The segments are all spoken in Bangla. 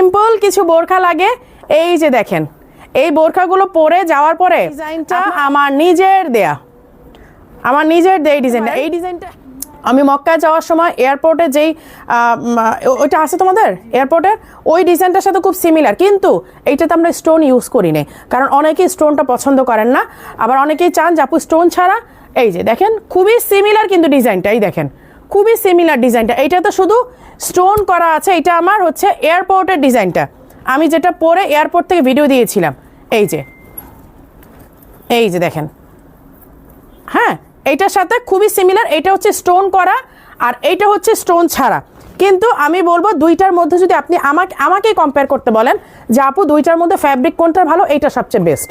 সিম্পল কিছু বোরখা লাগে। এই যে দেখেন, এই বোরখাগুলো পরে যাওয়ার পরে ডিজাইনটা আমার নিজের দেয়া, আমার নিজের দেয়া ডিজাইনটা। এই ডিজাইনটা আমি মক্কায় যাওয়ার সময় এয়ারপোর্টে যেই ওইটা আছে তোমাদের এয়ারপোর্টের, ওই ডিজাইনটার সাথে খুব সিমিলার, কিন্তু এইটাতে আমরা স্টোন ইউজ করি না, কারণ অনেকেই স্টোনটা পছন্দ করেন না, আবার অনেকেই চান যে আপু স্টোন ছাড়া। এই যে দেখেন খুবই সিমিলার কিন্তু ডিজাইনটা, এই দেখেন খুবই সিমিলার ডিজাইনটা। এইটাতে শুধু স্টোন করা আছে। এটা আমার হচ্ছে এয়ারপোর্টের ডিজাইনটা, আমি যেটা পরে এয়ারপোর্ট থেকে ভিডিও দিয়েছিলাম। এই যে, এই যে দেখেন, হ্যাঁ এইটার সাথে খুবই সিমিলার। এটা হচ্ছে স্টোন করা আর এইটা হচ্ছে স্টোন ছাড়া। কিন্তু আমি বলবো দুইটার মধ্যে যদি আপনি আমাকেই কম্পেয়ার করতে বলেন যে আপু দুইটার মধ্যে ফ্যাব্রিক কোনটা ভালো, এইটা সবচেয়ে বেস্ট,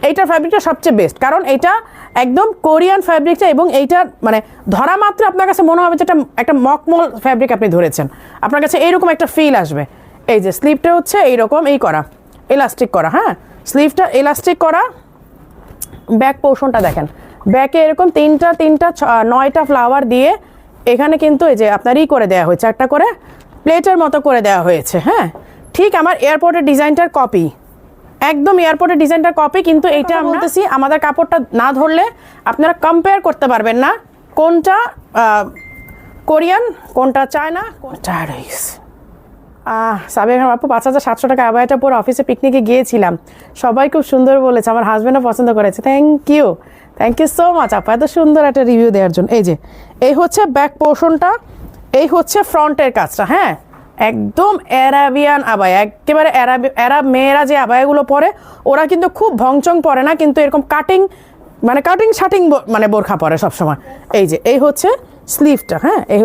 এইটার ফ্যাব্রিকটা সবচেয়ে বেস্ট, কারণ এটা একদম কোরিয়ান ফ্যাব্রিকটা, এবং এইটার মানে ধরা মাত্র আপনার কাছে মনে হবে যে একটা মকমল ফ্যাব্রিক আপনি ধরেছেন, আপনার কাছে এইরকম একটা ফিল আসবে। এই যে স্লিভটা হচ্ছে এইরকম এই করা, ইলাস্টিক করা, হ্যাঁ স্লিভটা ইলাস্টিক করা। ব্যাক পোর্শনটা দেখেন, ব্যাকে এরকম তিনটা 9টা ফ্লাওয়ার দিয়ে এখানে কিন্তু এই যে আপনার করে দেওয়া হয়েছে, একটা করে প্লেটের মতো করে দেওয়া হয়েছে। হ্যাঁ ঠিক আমার এয়ারপোর্টের ডিজাইনটার কপি, একদম এয়ারপোর্টের ডিজাইনটার কপি। কিন্তু এইটা আমি বলতেছি আমাদের কাপড়টা না ধরলে আপনারা কম্পেয়ার করতে পারবেন না কোনটা কোরিয়ান কোনটা চায়না কোনটা রাইস। সাবিয়া খান আপু 5700 টাকা আবায়াটা পরে অফিসে পিকনিকে গিয়েছিলাম, সবাই খুব সুন্দর বলেছে, আমার হাজব্যান্ডও পছন্দ করেছে। থ্যাংক ইউ সো মাচ আপু এত সুন্দর একটা রিভিউ দেওয়ার জন্য। এই যে এই হচ্ছে ব্যাক পোর্শনটা, এই হচ্ছে ফ্রন্টের কাজটা। হ্যাঁ একদম অ্যারাবিয়ান আবায়া, একেবারে অ্যারাব মেয়েরা যে আবায়াগুলো পরে ওরা কিন্তু খুব ভংচং পরে না, কিন্তু এরকম কাটিং শাটিং মানে বোরখা পরে সবসময়। এই যে এই হচ্ছে স্লিভটা, হ্যাঁ এই